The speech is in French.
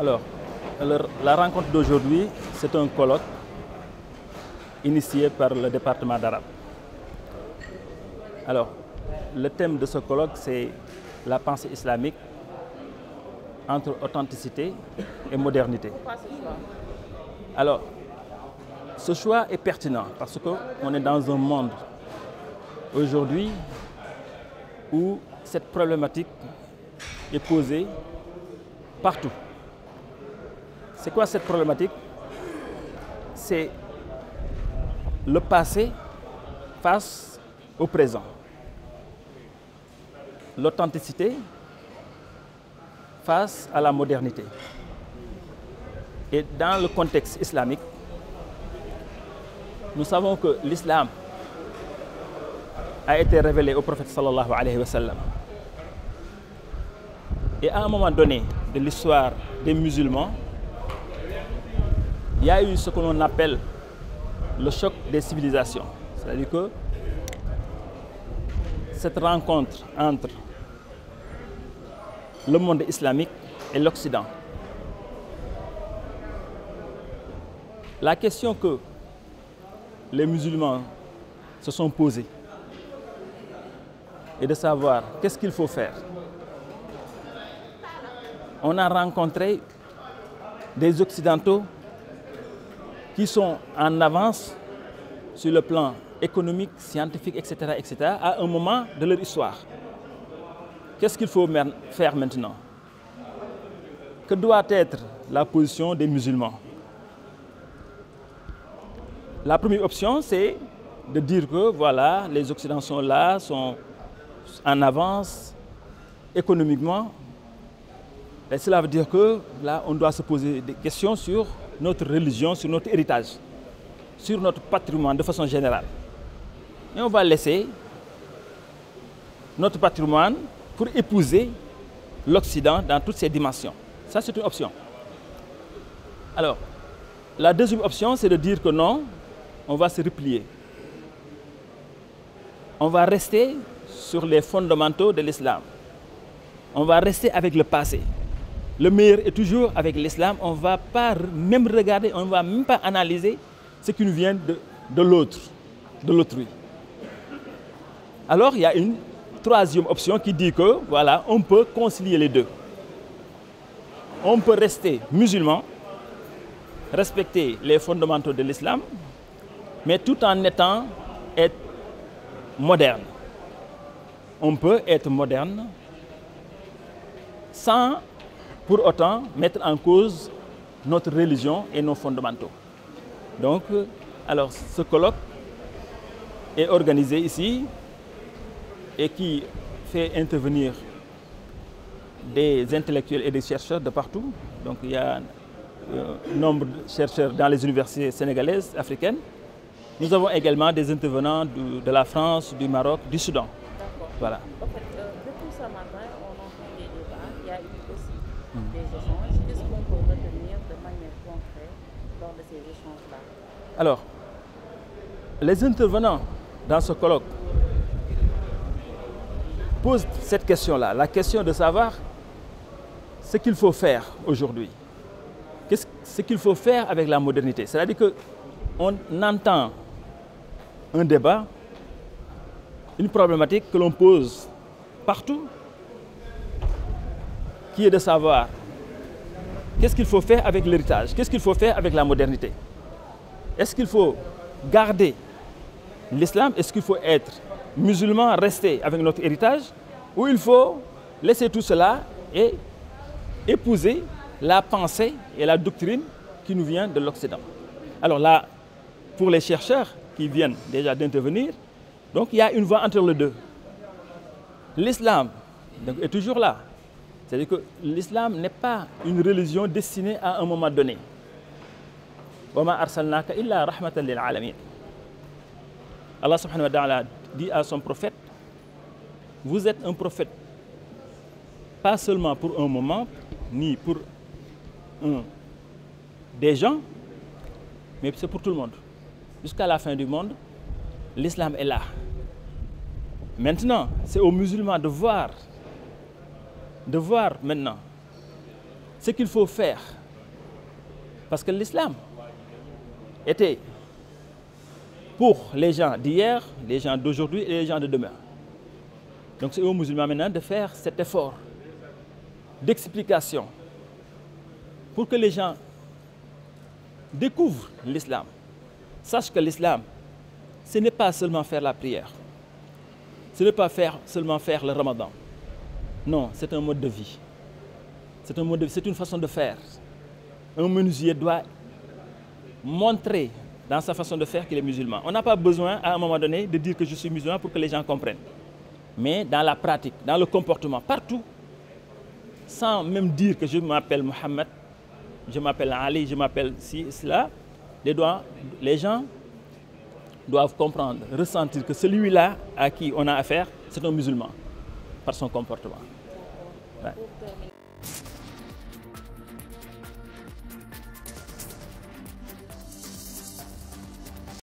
Alors, la rencontre d'aujourd'hui, c'est un colloque initié par le département d'arabe. Alors, le thème de ce colloque, c'est la pensée islamique entre authenticité et modernité. Pourquoi ce choix? Alors, ce choix est pertinent parce qu'on est dans un monde aujourd'hui où cette problématique est posée partout. C'est quoi cette problématique? C'est le passé face au présent. L'authenticité face à la modernité. Et dans le contexte islamique, nous savons que l'islam a été révélé au prophète sallallahu alayhi wa sallam. Et à un moment donné de l'histoire des musulmans, il y a eu ce que l'on appelle le choc des civilisations. C'est-à-dire que cette rencontre entre le monde islamique et l'Occident. La question que les musulmans se sont posées est de savoir qu'est-ce qu'il faut faire. On a rencontré des Occidentaux qui sont en avance sur le plan économique, scientifique, etc., à un moment de leur histoire. Qu'est-ce qu'il faut faire maintenant? Que doit être la position des musulmans? La première option, c'est de dire que voilà, les Occidentaux sont là, sont en avance économiquement. Et cela veut dire que là, on doit se poser des questions sur notre religion, sur notre héritage, sur notre patrimoine de façon générale. Et on va laisser notre patrimoine pour épouser l'Occident dans toutes ses dimensions. Ça, c'est une option. Alors, la deuxième option, c'est de dire que non, on va se replier. On va rester sur les fondamentaux de l'islam. On va rester avec le passé. Le meilleur est toujours avec l'islam. On ne va pas même regarder, on ne va même pas analyser ce qui nous vient de l'autre, de l'autrui. Alors, il y a une troisième option qui dit que, voilà, on peut concilier les deux. On peut rester musulman, respecter les fondamentaux de l'islam, mais tout en étant moderne. On peut être moderne sans pour autant mettre en cause notre religion et nos fondamentaux. Donc, alors, ce colloque est organisé ici et qui fait intervenir des intellectuels et des chercheurs de partout. Donc, il y a un nombre de chercheurs dans les universités sénégalaises, africaines. Nous avons également des intervenants de la France, du Maroc, du Soudan. Voilà. En fait, depuis ce matin, on entend des débats, il y a eu aussi des échanges. Qu'est-ce qu'on peut retenir de manière concrète lors de ces échanges-là? Alors, les intervenants dans ce colloque posent cette question-là, la question de savoir ce qu'il faut faire aujourd'hui. Ce qu'il faut faire avec la modernité. C'est-à-dire qu'on entend un débat, une problématique que l'on pose partout, qui est de savoir qu'est-ce qu'il faut faire avec l'héritage, qu'est-ce qu'il faut faire avec la modernité. Est-ce qu'il faut garder l'islam, est-ce qu'il faut être musulman, rester avec notre héritage, ou il faut laisser tout cela et épouser la pensée et la doctrine qui nous vient de l'Occident. Alors là, pour les chercheurs qui viennent déjà d'intervenir, donc il y a une voie entre les deux. L'islam est toujours là. C'est-à-dire que l'islam n'est pas une religion destinée à un moment donné. وَمَا أَرْسَلْنَاكَ إِلَّا رَحْمَةً لِلْعَالَمِينَ. Allah subhanahu wa ta'ala dit à son prophète, vous êtes un prophète, pas seulement pour un moment, ni pour des gens, mais c'est pour tout le monde. Jusqu'à la fin du monde, l'islam est là. Maintenant, c'est aux musulmans de voir maintenant ce qu'il faut faire. Parce que l'islam était pour les gens d'hier, les gens d'aujourd'hui et les gens de demain. Donc c'est aux musulmans maintenant de faire cet effort d'explication pour que les gens découvrent l'islam, sachent que l'islam, ce n'est pas seulement faire la prière, ce n'est pas seulement faire le ramadan. Non, c'est un mode de vie. C'est un mode de vie, c'est une façon de faire. Un menuisier doit montrer dans sa façon de faire qu'il est musulman. On n'a pas besoin à un moment donné de dire que je suis musulman pour que les gens comprennent. Mais dans la pratique, dans le comportement, partout, sans même dire que je m'appelle Mohammed, je m'appelle Ali, je m'appelle ci, cela, les gens doivent comprendre, ressentir que celui-là à qui on a affaire, c'est un musulman, par son comportement. Ouais.